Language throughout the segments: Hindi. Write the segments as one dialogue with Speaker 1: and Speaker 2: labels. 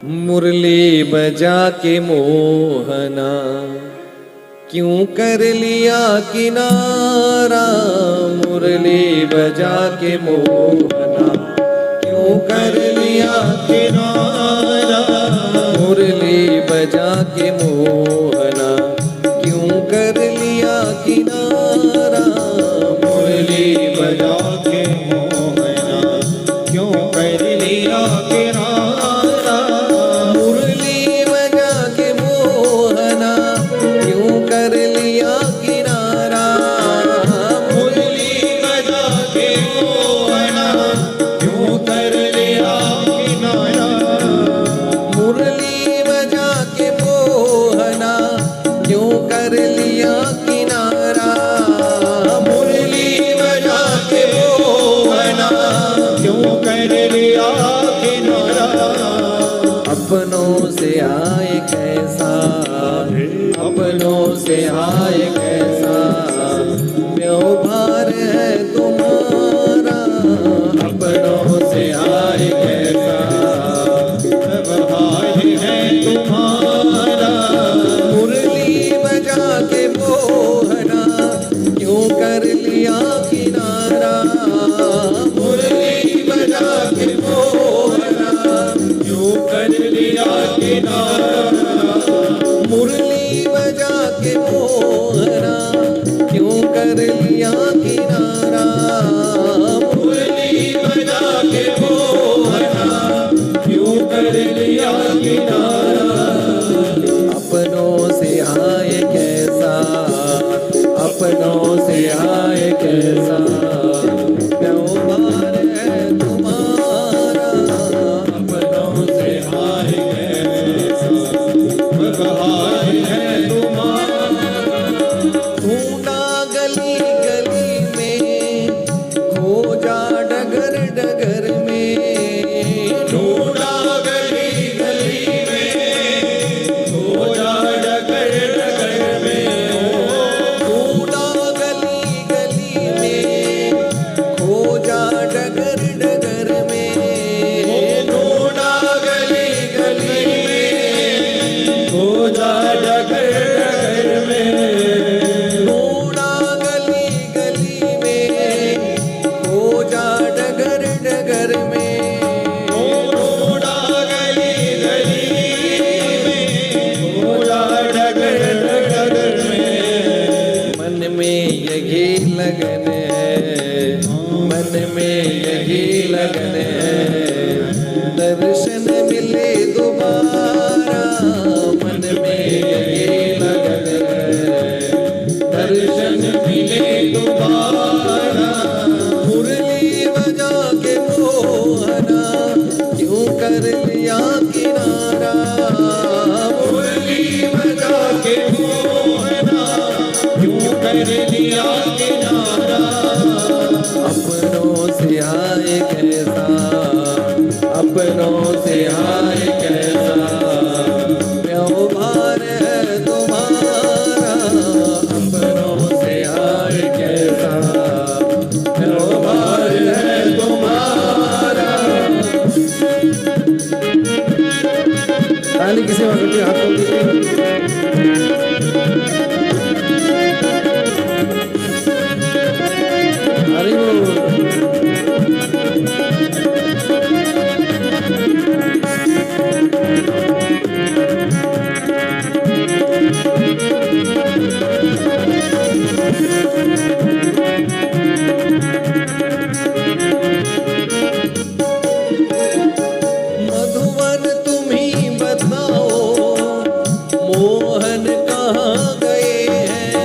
Speaker 1: मुरली बजा के मोहना क्यों कर लिया किनारा। मुरली बजा के मोहना क्यों कर लिया किनारा। मुरली बजा के मोहना क्यों कर लिया किनारा। मुरली बजा के मोहना क्यों कर लिया किनारा। मुरली बजा के मोहना क्यों कर लिया किनारा। मुरली बजा के मोहना क्यों कर लिया किनारा। मुरली बजा के मोहना क्यों कर लिया किनारा। मुरली बजा के मोहना क्यों कर लिया किनारा। अपनों से आए कैसा, अपनों से आए कैसा व्यवहार है तुम्हारा। अपनों से आए कैसा व्यवहार है तुम्हारा। मुरली बजा के मोहना क्यों कर लिया किनारा। मुरली बजा के मोहना क्यों कर लिया किनारा। मुरली बजा के मोहना क्यों कर लिया किनारा। मुरली बजा के मोहना क्यों कर लिया किनारा। अपनों से आए कैसा, अपनों से आए कैसा व्यवहार है तुम्हारा। अपनों से आए कैसा व्यवहार है तुम्हारा। ढूंढा गली गली में खोजा डगर डगर में। ढूंढा गली गली में खोजा डगर डगर में। ढूंढा गली गली में खोजा डगर डगर में। ढूंढा गली गली में खोजा डगर डगर में। ढूंढा गली गली में खोजा डगर डगर में। ढूंढा गली गली में खोजा डगर डगर में। मन में यही लगन है, मन में यही लगन है दर्शन मिले दोबारा। मन में यही लगन है दर्शन मिले दोबारा। मुरली बजा के मोहना क्यों कर लिया किनारा। मुरली बजा के मोहना क्यों कर लिया किनारा। अपनों से आए कैसा, अपनों से आए कैसा व्यवहार है तुम्हारा। अपनों से आए कैसा व्यवहार है तुम्हारा। ताली किसी वक्त के हाथों की हरि बोल। मधुवन तुम ही बताओ मोहन कहाँ गए हैं।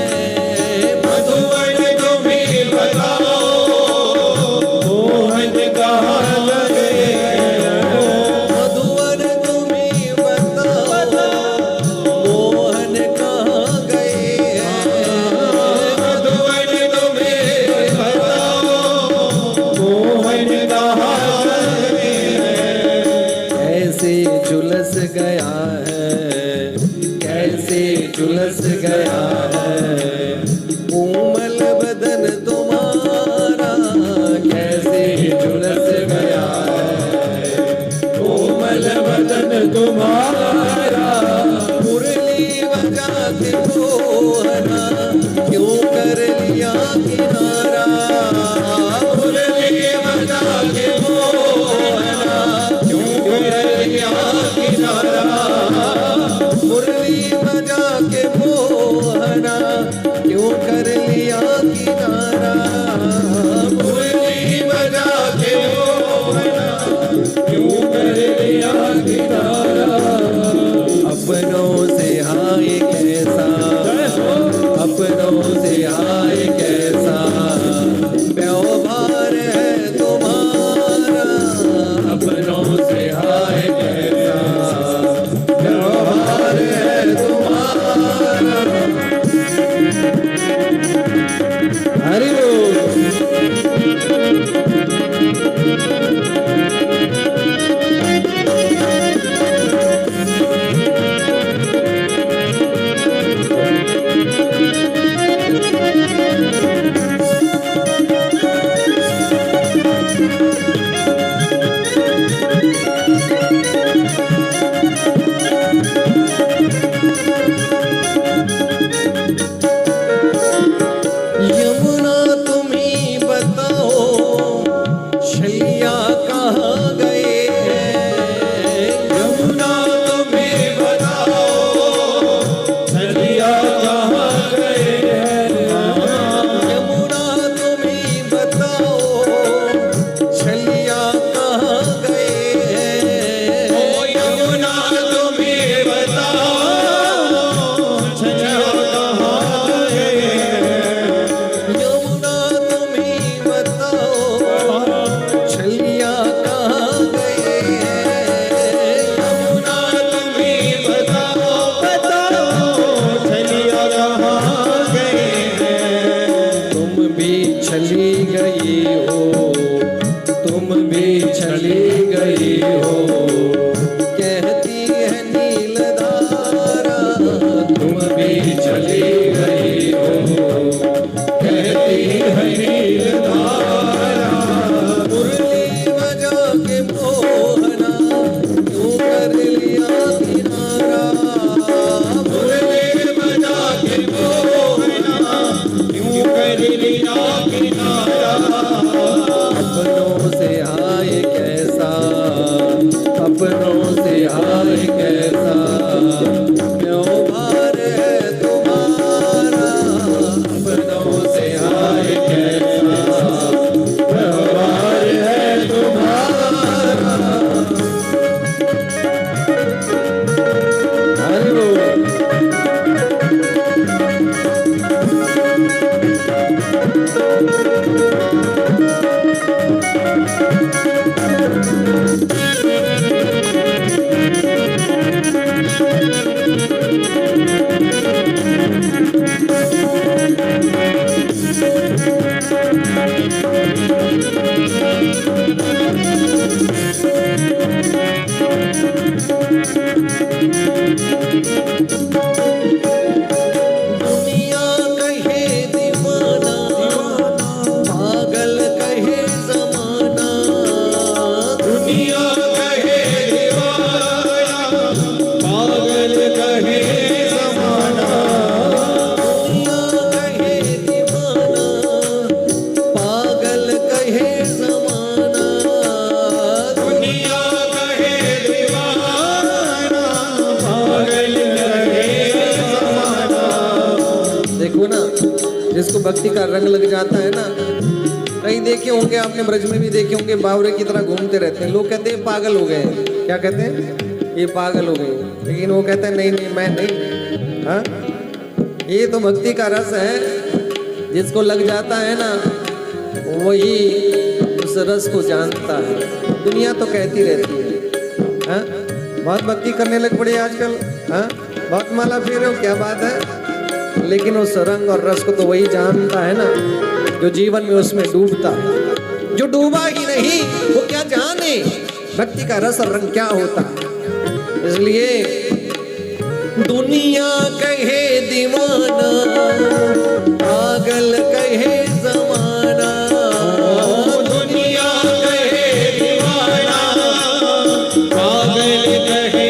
Speaker 1: मधुवन तुम ही बताओ मोहन कहाँ गए हैं। मधुवन तुम ही बताओ मोहन कहाँ गए हैं। मधुवन तुम ही बताओ मोहन कहाँ गए हैं। कैसे झुलस गया है, कैसे झुलस गया है कोमल बदन तुम्हारा। कैसे झुलस गया है कोमल बदन तुम तुम्हारा, मुरली बजा के मोहना क्यों कर लिया किनारा, मुरली बजा के मोहना क्यों कर लिया किनारा, मुरली बजा के मोहना क्यों कर लिया किनारा, मुरली बजा के मोहना क्यों कर लिया किनारा। अपनों से हाय कैसा, अपनों से हाय कैसा व्यवहार है तुम्हारा, अपनों से हाय कैसा व्यवहार है तुम्हारा। हरि बोल। यमुना तुम ही बताओ छैया कहाँ गए हैं, यमुना तुम ही बताओ छैया कहाँ गए हैं, यमुना तुम ही बताओ छैया कहाँ गए हैं, ओ यमुना तुम ही बताओ छैया कहाँ गए हैं, यमुना तुम ही बताओ छैया कहाँ गए हैं, यमुना तुम ही बताओ छैया कहाँ गए हैं। तुम भी चली गई हो, तुम भी चली गई हो, कहती है नीलधारा, तुम भी चली गई हो, कहती है नीलधारा। मुरली बजा के मोहना क्यों कर लिया किनारा, मुरली बजा के मोहना क्यों कर लिया किनारा। अपनों से हाय कैसा, अपनों से हाय कैसा व्यवहार है तुम्हारा, अपनों से हाय कैसा व्यवहार है तुम्हारा। हरि बोल। दुनिया कहे दीवाना, पागल कहे जमाना, दुनिया कहे दीवाना, पागल कहे जमाना, दुनिया कहे दीवाना, पागल कहे जमाना, दुनिया कहे दीवाना, पागल कहे जमाना। देखो ना, जिसको भक्ति का रंग लग जाता है ना, कहीं देखे होंगे आपने, ब्रज में भी देखे होंगे, बावरे की तरह घूमते रहते हैं। लोग कहते हैं पागल हो गए, क्या कहते हैं, ये पागल हो गए, लेकिन वो कहते हैं नहीं नहीं मैं नहीं। हाँ, ये तो भक्ति का रस है, जिसको लग जाता है ना वही उस रस को जानता है। दुनिया तो कहती रहती है, हाँ बहुत भक्ति करने लग पड़े आजकल, हाँ बहुत माला फेरे हो, क्या बात है, लेकिन उस रंग और रस को तो वही जानता है ना जो जीवन में उसमें डूबता है। जो डूबा ही नहीं वो क्या जाने भक्ति का रस और रंग क्या होता है। इसलिए दुनिया कहे दीवाना, पागल कहे जमाना, दुनिया कहे दीवाना, पागल कहे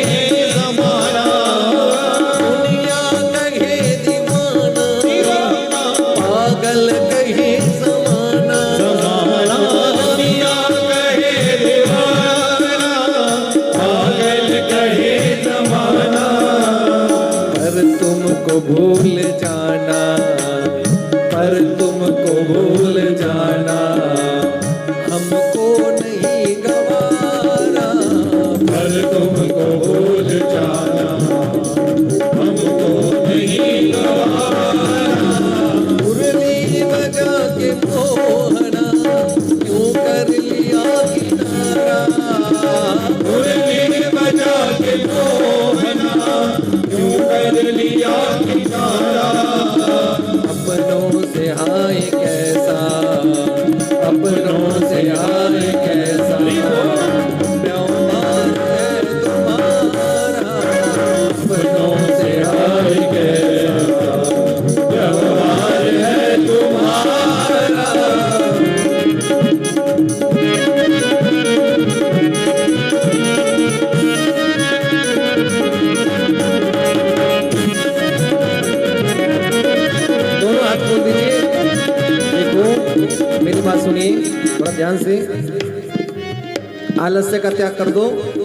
Speaker 1: आलस्य का त्याग कर दो,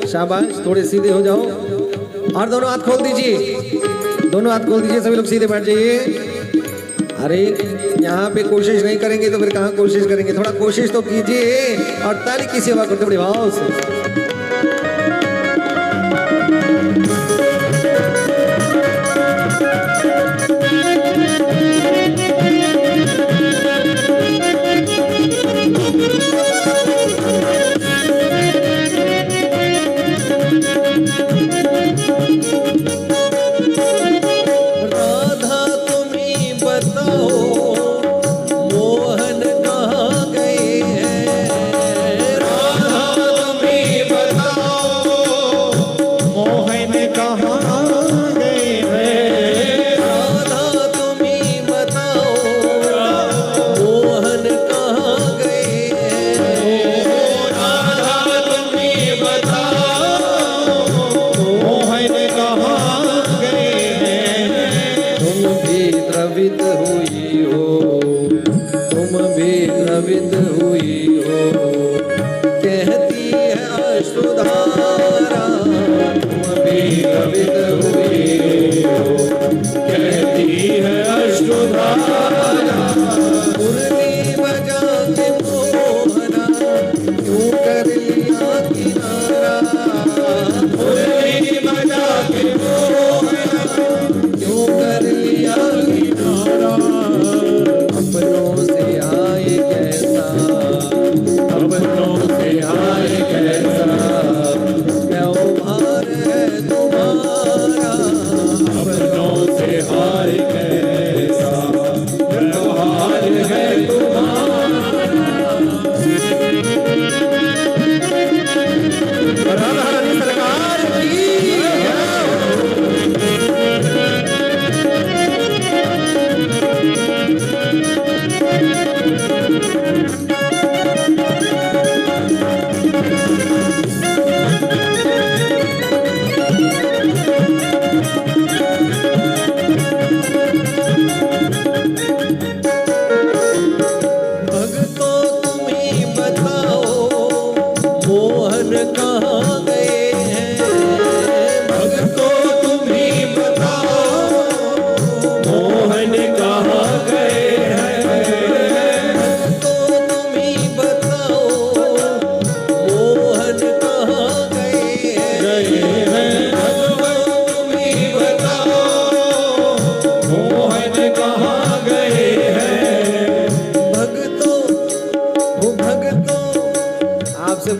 Speaker 1: शाबाश, थोड़े सीधे हो जाओ और दोनों हाथ खोल दीजिए, दोनों हाथ खोल दीजिए, सभी लोग सीधे बैठ जाइए। अरे यहाँ पे कोशिश नहीं करेंगे तो फिर कहाँ कोशिश करेंगे, थोड़ा कोशिश तो कीजिए और ताली की सेवा करते बड़े भाव से।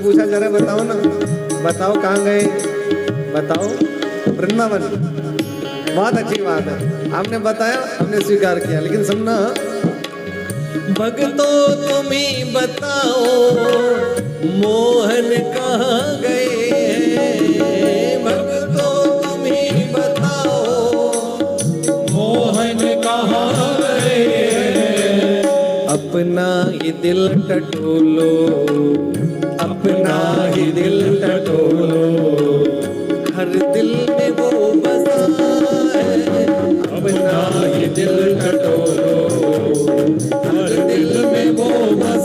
Speaker 1: पूछा जरा, बताओ ना, बताओ कहाँ गए, बताओ वृंदावन। बहुत अच्छी बात है, आपने बताया, हमने स्वीकार किया, लेकिन सुनना, भगतो तुम ही बताओ मोहन कहाँ गए, भगतो तुम ही बताओ मोहन कहाँ गए, अपना ही दिल टटोलो, अपना ही दिल टटोलो, हर दिल में वो बसा है, अपना ही दिल टटोलो, हर दिल में वो बसा